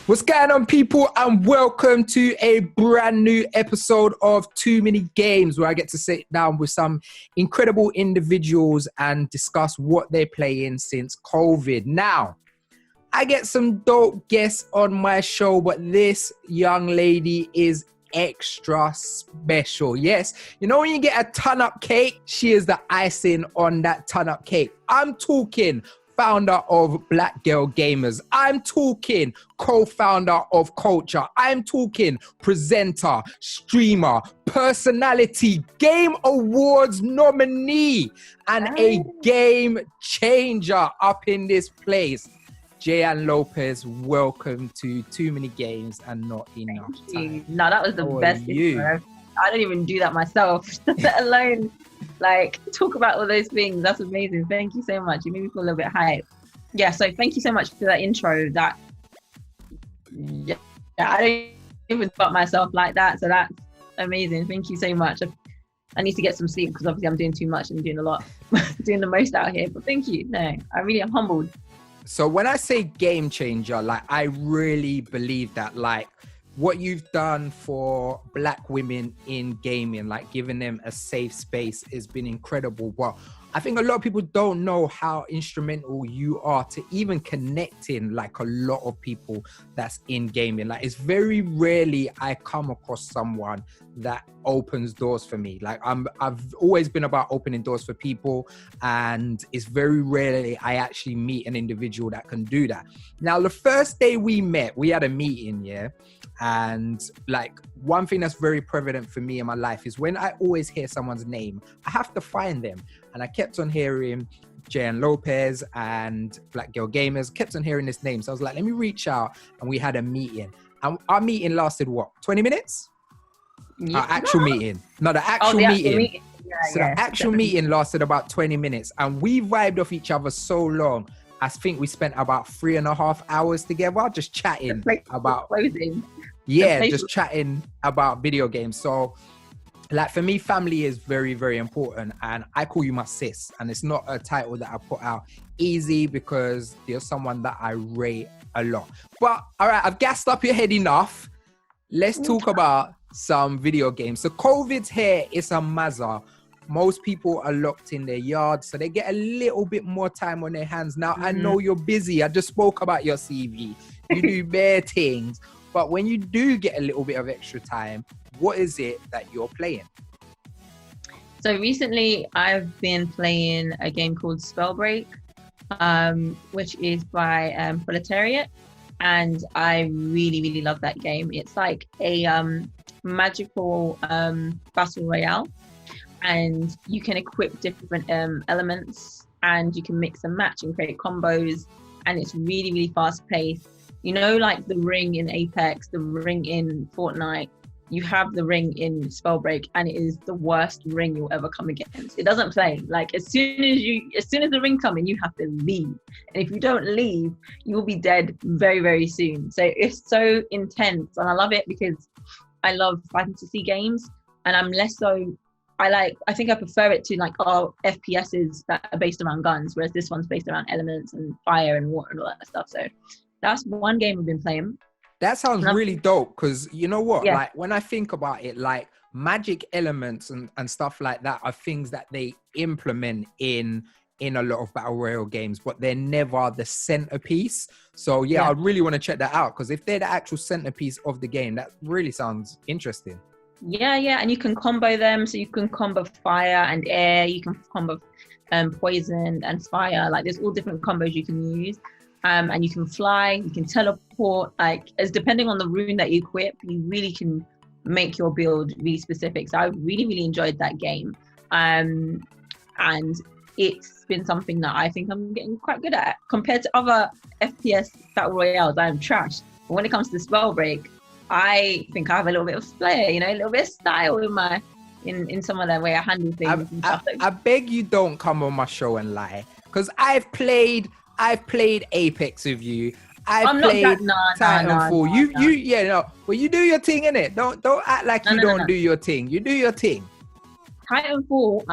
What's going on, people, and welcome to a brand new episode of Too Many Games, where I get to sit down with some incredible individuals and discuss what they're playing since COVID. Now, I get some dope guests on my show, but this young lady is extra special. Yes, you know when you get a ton-up cake, she is the icing on that ton-up cake. I'm talking founder of Black Girl Gamers. I'm talking co-founder of Culture. I'm talking presenter, streamer, personality, Game Awards nominee, and a game changer up in this place. Jay-Ann Lopez, welcome to Too Many Games and Not Enough Time. No, that was the best thing. I don't even do that myself, let alone like talk about all those things. That's amazing. Thank you so much. You made me feel a little bit hyped. Yeah, so thank you so much for that intro. I don't even thought myself like that. So that's amazing. Thank you so much. I need to get some sleep because obviously I'm doing too much and doing a lot, doing the most out here. But thank you. No, I really am humbled. So when I say game changer, like I really believe that, like what you've done for Black women in gaming, like giving them a safe space, has been incredible. But I think a lot of people don't know how instrumental you are to even connecting like a lot of people that's in gaming. Like it's very rarely I come across someone that opens doors for me. Like I've always been about opening doors for people, and it's very rarely I actually meet an individual that can do that. Now, the first day we met, we had a meeting, yeah? And like one thing that's very prevalent for me in my life is when I always hear someone's name, I have to find them. And I kept on hearing Jay-Ann Lopez and Black Girl Gamers, kept on hearing this name. So I was like, let me reach out. And we had a meeting. And our meeting lasted what, 20 minutes? Yeah. Our actual meeting. No, the actual meeting. Yeah, so the actual meeting lasted about 20 minutes. And we vibed off each other so long. I think we spent about 3.5 hours together just chatting about just chatting about video games. So like for me, family is very, very important, and I call you my sis, and it's not a title that I put out easy because you're someone that I rate a lot. But all right, I've gassed up your head enough. Let's talk about some video games. So COVID's here, it's a mazza. Most people are locked in their yards, so they get a little bit more time on their hands. Now, I know you're busy. I just spoke about your CV. You do bare things. But when you do get a little bit of extra time, what is it that you're playing? So recently, I've been playing a game called Spellbreak, which is by Proletariat. And I really, really love that game. It's like a magical battle royale. And you can equip different elements, and you can mix and match and create combos. And it's really, really fast paced. You know, like the ring in Apex, the ring in Fortnite, you have the ring in Spellbreak, and it is the worst ring you'll ever come against. It doesn't play. Like as soon as the ring comes in, you have to leave. And if you don't leave, you will be dead very, very soon. So it's so intense, and I love it because I love fantasy games, and I'm less so. I think I prefer it to like FPSs that are based around guns, whereas this one's based around elements and fire and water and all that stuff. So that's one game I've been playing. That sounds really dope, because you know what? Yeah. Like when I think about it, like magic elements and stuff like that are things that they implement in a lot of battle royale games, but they're never the centerpiece. So yeah. I really want to check that out, because if they're the actual centerpiece of the game, that really sounds interesting. Yeah, and you can combo them. So you can combo fire and air. You can combo poison and fire. Like there's all different combos you can use. And you can fly. You can teleport. Like as depending on the rune that you equip, you really can make your build really specific. So I really, really enjoyed that game. And it's been something that I think I'm getting quite good at compared to other FPS battle royales. I'm trash. But when it comes to Spellbreak, I think I have a little bit of flair, you know, a little bit of style in some of the way I handle things. I beg you don't come on my show and lie, because I've played Apex with you. I've played Titanfall. Well, you do your thing, innit? Don't act like you don't do your thing. You do your thing. Titanfall,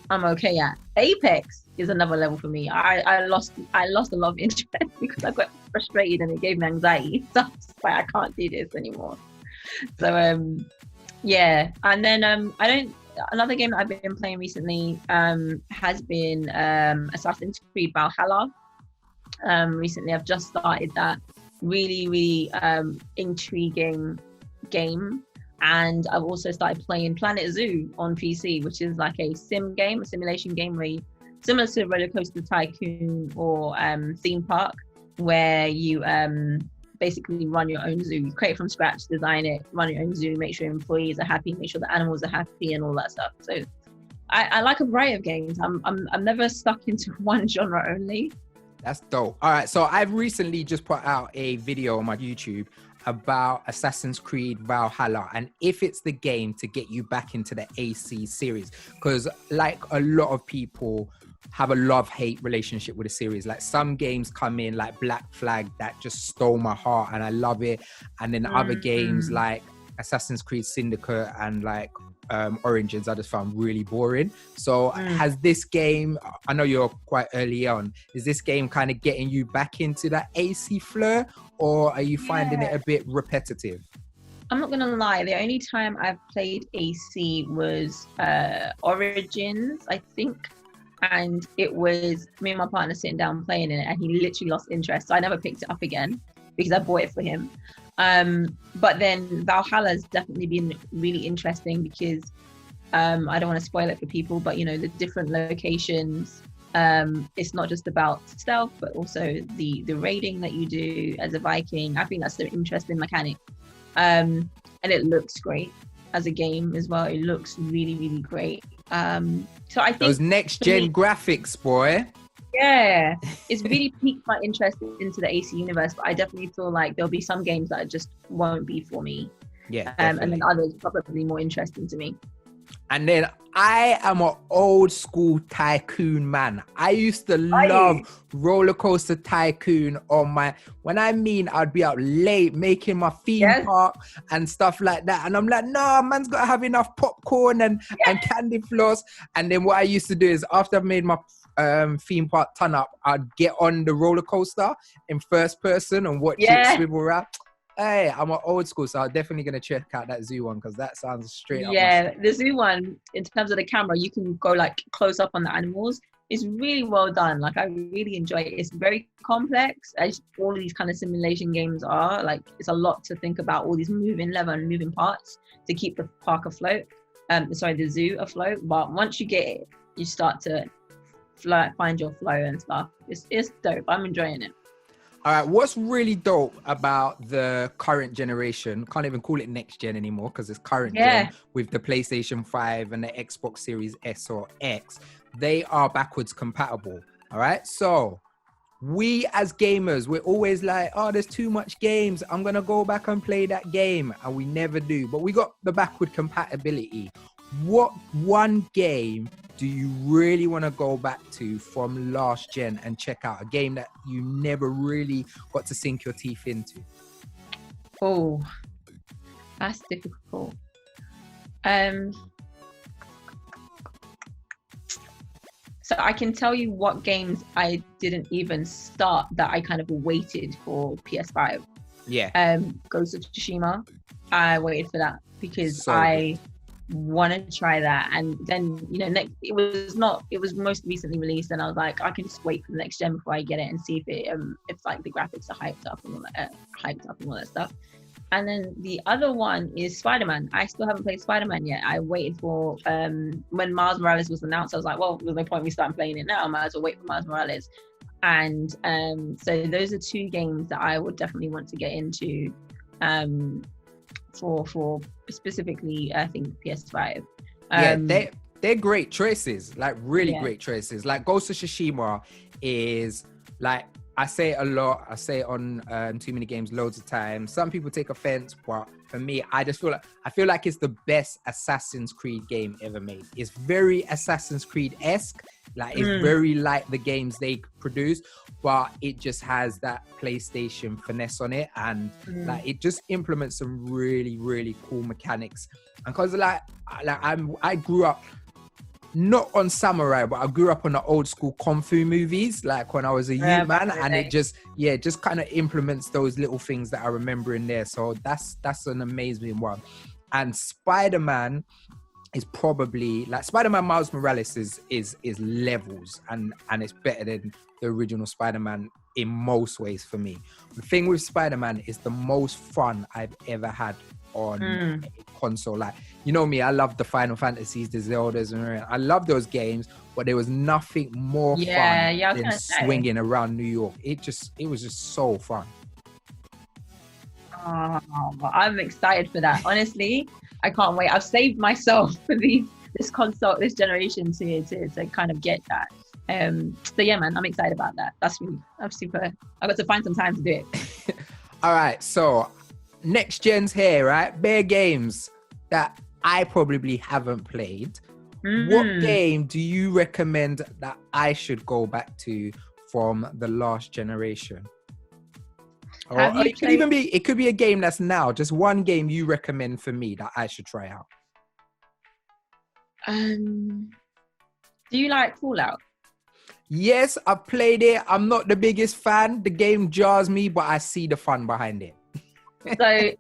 I'm okay at. Apex is another level for me. I lost a lot of interest because I got frustrated and it gave me anxiety. So I was like, I can't do this anymore. So yeah, and then I don't. Another game that I've been playing recently has been Assassin's Creed Valhalla. Recently, I've just started that really intriguing game, and I've also started playing Planet Zoo on PC, which is like a simulation game where similar to Roller Coaster Tycoon or theme park, where you basically run your own zoo. You create it from scratch, design it, run your own zoo, make sure your employees are happy, make sure the animals are happy, and all that stuff. So I like a variety of games. I'm never stuck into one genre only. That's dope. All right, so I've recently just put out a video on my YouTube about Assassin's Creed Valhalla, and if it's the game to get you back into the AC series, because like a lot of people have a love-hate relationship with the series. Like some games come in like Black Flag that just stole my heart and I love it, and then other games like Assassin's Creed Syndicate and like Origins I just found really boring. So has this game, I know you're quite early on, is this game kind of getting you back into that AC flair, or are you finding it a bit repetitive? I'm not gonna lie, the only time I've played AC was Origins, I think, and it was me and my partner sitting down playing it, and he literally lost interest, so I never picked it up again because I bought it for him. But then Valhalla has definitely been really interesting because I don't want to spoil it for people, but you know, the different locations, it's not just about stealth, but also the raiding that you do as a Viking. I think that's an interesting mechanic, and it looks great as a game as well. It looks really great. So I think those next gen graphics, boy. Yeah, it's really piqued my interest into the AC universe, but I definitely feel like there'll be some games that just won't be for me. Yeah, and then others probably more interesting to me. And then I am an old school Tycoon man. I used to love Roller Coaster Tycoon on my, when I mean I'd be out late making my theme park and stuff like that. And I'm like, nah, man's got to have enough popcorn and candy floss. And then what I used to do is after I've made my theme park ton up, I'd get on the roller coaster in first person and watch it swivel around. Hey, I'm an old school, so I'm definitely going to check out that zoo one because that sounds straight up. Yeah, the zoo one, in terms of the camera, you can go like close up on the animals. It's really well done. Like I really enjoy it. It's very complex, as all these kind of simulation games are. Like it's a lot to think about, all these moving lever and moving parts to keep the park afloat. The zoo afloat. But once you get it, you start to find your flow and stuff. It's dope. I'm enjoying it. All right, what's really dope about the current generation, can't even call it next gen anymore because it's current gen, with the PlayStation 5 and the Xbox Series S or X, they are backwards compatible. All right, so we as gamers, we're always like, oh, there's too much games, I'm going to go back and play that game, and we never do. But we got the backward compatibility. What one game do you really want to go back to from last gen and check out? A game that you never really got to sink your teeth into? Oh, that's difficult. So I can tell you what games I didn't even start that I kind of waited for PS5. Yeah. Ghost of Tsushima. I waited for that because I want to try that, and then it was most recently released, and I was like, I can just wait for the next gen before I get it and see if like the graphics are hyped up and all that stuff. And then the other one is Spider-Man. I still haven't played Spider-Man yet. I waited for when Miles Morales was announced. I was like, well, there's no point in me starting playing it now. I might as well wait for Miles Morales. And so those are two games that I would definitely want to get into for specifically, I think, PS5. They're great choices, like really great choices. Like Ghost of Tsushima is like, I say it a lot. I say it on Too Many Games loads of times. Some people take offense, but for me, I feel like it's the best Assassin's Creed game ever made. It's very Assassin's Creed-esque. Like it's very like the games they produce, but it just has that PlayStation finesse on it, and like it just implements some really, really cool mechanics. And because I grew up not on samurai, but I grew up on the old school kung fu movies, like when I was a youth back man, in the and day. it just kind of implements those little things that I remember in there. So that's an amazing one. And Spider-Man is probably like Spider-Man Miles Morales is levels, and it's better than the original Spider-Man in most ways for me. The thing with Spider-Man is the most fun I've ever had on a console. Like, you know me, I love the Final Fantasies, the Zeldas, and I love those games, but there was nothing more fun than swinging around New York. It was just so fun. Oh, I'm excited for that. Honestly, I can't wait. I've saved myself for this console, this generation to kind of get that. So yeah, man, I'm excited about that. I'm super. I got to find some time to do it. All right, so next gen's here, right? Bare games that I probably haven't played. What game do you recommend that I should go back to from the last generation? Or it could be a game that's now. Just one game you recommend for me that I should try out. Do you like Fallout? Yes, I've played it. I'm not the biggest fan. The game jars me, but I see the fun behind it. So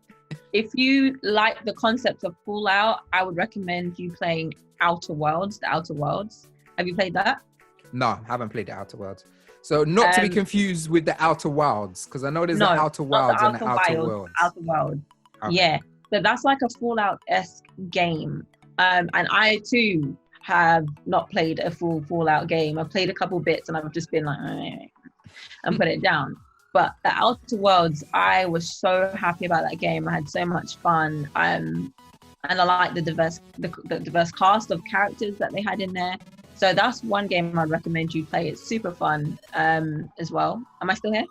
if you like the concept of Fallout, I would recommend you playing Outer Worlds, the Outer Worlds. Have you played that? No, I haven't played the Outer Worlds. So not to be confused with the Outer Wilds, because I know there's the Outer Wilds and the Outer Worlds. Outer Worlds. Okay. Yeah. So that's like a Fallout-esque game. And I too have not played a full Fallout game. I've played a couple bits and I've just been like, and put it down. But the Outer Worlds, I was so happy about that game. I had so much fun. And I like the diverse cast of characters that they had in there. So that's one game I'd recommend you play. It's super fun as well. Am I still here?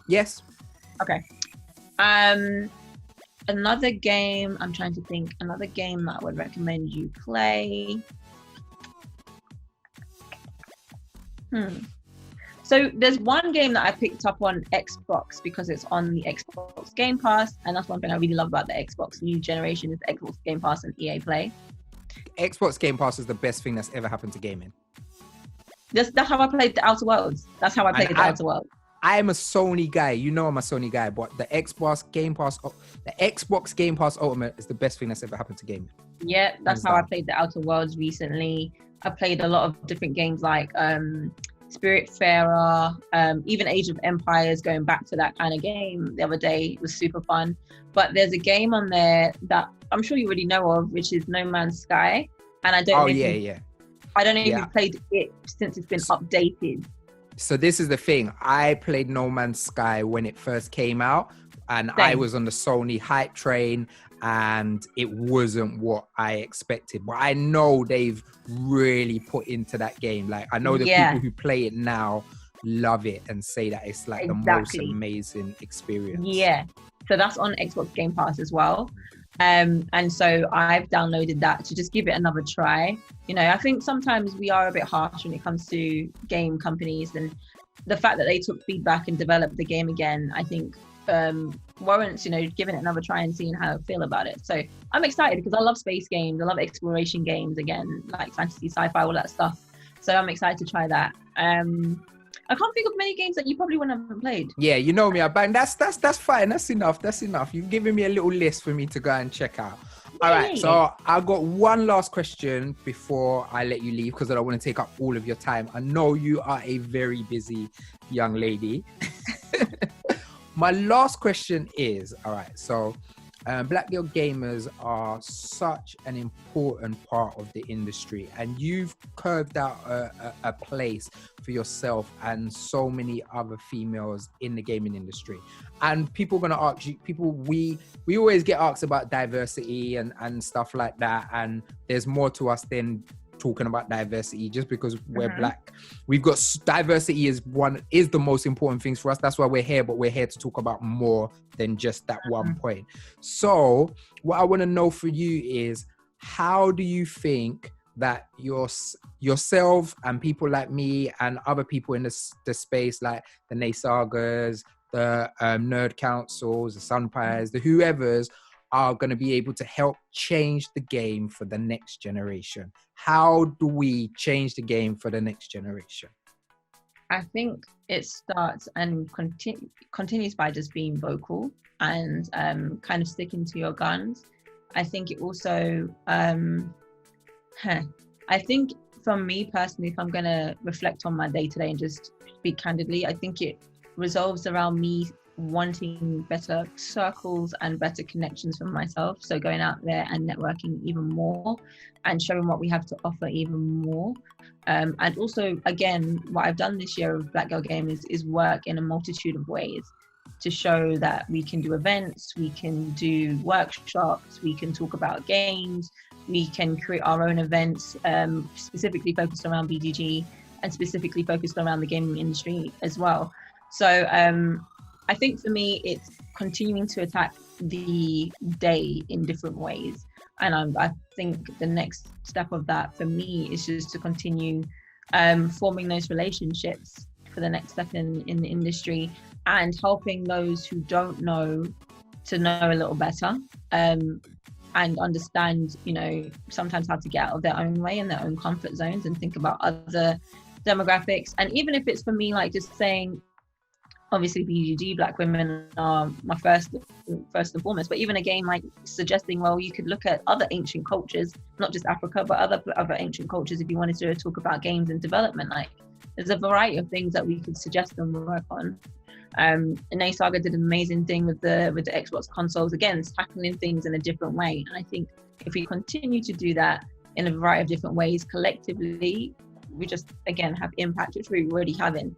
Yes. Okay. Another game, I'm trying to think, another game that I would recommend you play. So there's one game that I picked up on Xbox because it's on the Xbox Game Pass, and that's one thing I really love about the Xbox new generation is Xbox Game Pass and EA Play. Xbox Game Pass is the best thing that's ever happened to gaming. That's how I played the Outer Worlds. That's how I played the Outer Worlds. I'm a Sony guy. You know I'm a Sony guy, but the Xbox Game Pass Ultimate is the best thing that's ever happened to gaming. Yeah, that's how I played the Outer Worlds recently. I played a lot of different games like Spiritfarer, even Age of Empires, going back to that kind of game the other day. It was super fun. But there's a game on there that I'm sure you already know of, which is No Man's Sky. And I don't know if you've played it since it's been updated. So this is the thing. I played No Man's Sky when it first came out, and I was on the Sony hype train, and it wasn't what I expected. But I know they've really put into that game. Like, I know the people who play it now love it and say that it's like the most amazing experience. Yeah. So that's on Xbox Game Pass as well. And so I've downloaded that to just give it another try. You know, I think sometimes we are a bit harsh when it comes to game companies, and the fact that they took feedback and developed the game again, I think warrants, you know, giving it another try and seeing how I feel about it. So I'm excited because I love space games. I love exploration games, again, like fantasy, sci-fi, all that stuff. So I'm excited to try that. I can't think of many games that you probably wouldn't have played. Yeah, you know me, but that's fine. That's enough. You've given me a little list for me to go and check out. All right, so I've got one last question before I let you leave, because I don't want to take up all of your time. I know you are a very busy young lady. My last question is, all right, so Black Girl Gamers are such an important part of the industry, and you've carved out a place for yourself and so many other females in the gaming industry. And people are going to ask you, we always get asked about diversity and stuff like that, and there's more to us than talking about diversity. Just because we're Black, we've got diversity is the most important things for us. That's why we're here, but we're here to talk about more than just that one point. So what I want to know for you is, how do you think that yourself and people like me and other people in the space, like the Nay Sagas, the Nerd Councils, the Sunpires, the whoever's, are going to be able to help change the game for the next generation? How do we change the game for the next generation? I think it starts and continues by just being vocal and kind of sticking to your guns. I think it also, I think for me personally, if I'm going to reflect on my day-to-day and just speak candidly, I think it resolves around me wanting better circles and better connections for myself. So going out there and networking even more and showing what we have to offer even more. And also, again, what I've done this year of Black Girl Gamers is work in a multitude of ways to show that we can do events, we can do workshops, we can talk about games, we can create our own events, specifically focused around BGG and specifically focused around the gaming industry as well. So I think for me, it's continuing to attack the day in different ways. And I think the next step of that for me is just to continue forming those relationships for the next step in the industry and helping those who don't know to know a little better and understand, you know, sometimes how to get out of their own way and their own comfort zones and think about other demographics. And even if it's for me, like just saying, obviously BGG, Black women are my first and foremost, but even again, like suggesting, well, you could look at other ancient cultures, not just Africa, but other ancient cultures if you wanted to talk about games and development. Like there's a variety of things that we could suggest and work on. Nay Saga did an amazing thing with the Xbox consoles, again, tackling things in a different way. And I think if we continue to do that in a variety of different ways collectively, we just, again, have impact, which we're already having.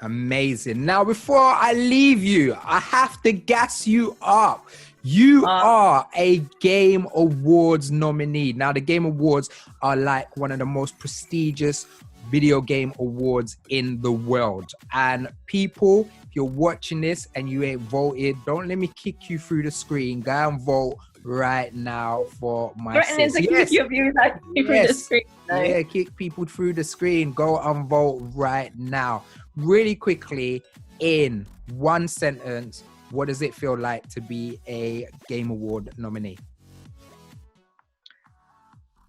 Amazing. Now, before I leave you, I have to gas you up. You are a Game Awards nominee. Now, the Game Awards are like one of the most prestigious video game awards in the world. And people, if you're watching this and you ain't voted, don't let me kick you through the screen. Go and vote right now for my sis. Yes. Through the screen. No. Yeah, kick people through the screen. Go and vote right now. Really quickly, in one sentence, what does it feel like to be a Game Award nominee?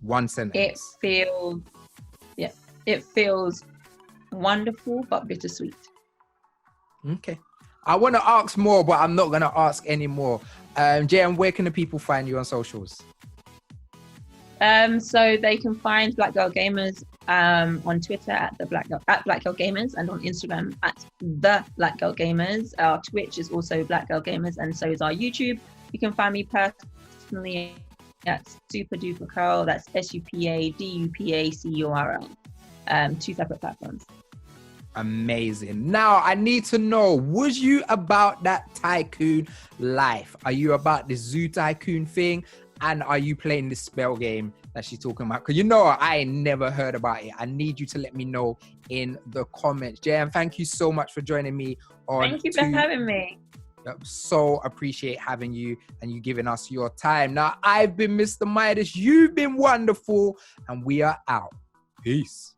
One sentence. It feels wonderful but bittersweet. Okay. I want to ask more, but I'm not going to ask any more. Jay-Ann, where can the people find you on socials? So they can find Black Girl Gamers on Twitter at Black Girl Gamers, and on Instagram at the Black Girl Gamers. Our Twitch is also Black Girl Gamers, and so is our YouTube. You can find me personally at Super Duper Curl. That's SUPADUPACURL. 2 separate platforms. Amazing. Now I need to know, was you about that Tycoon life? Are you about the Zoo Tycoon thing? And are you playing this spell game that she's talking about? Because you know I ain't never heard about it. I need you to let me know in the comments. Jay-Ann, thank you so much for joining me on. Thank you for having me. So appreciate having you and you giving us your time. Now I've been Mr. Midas. You've been wonderful, and we are out. Peace.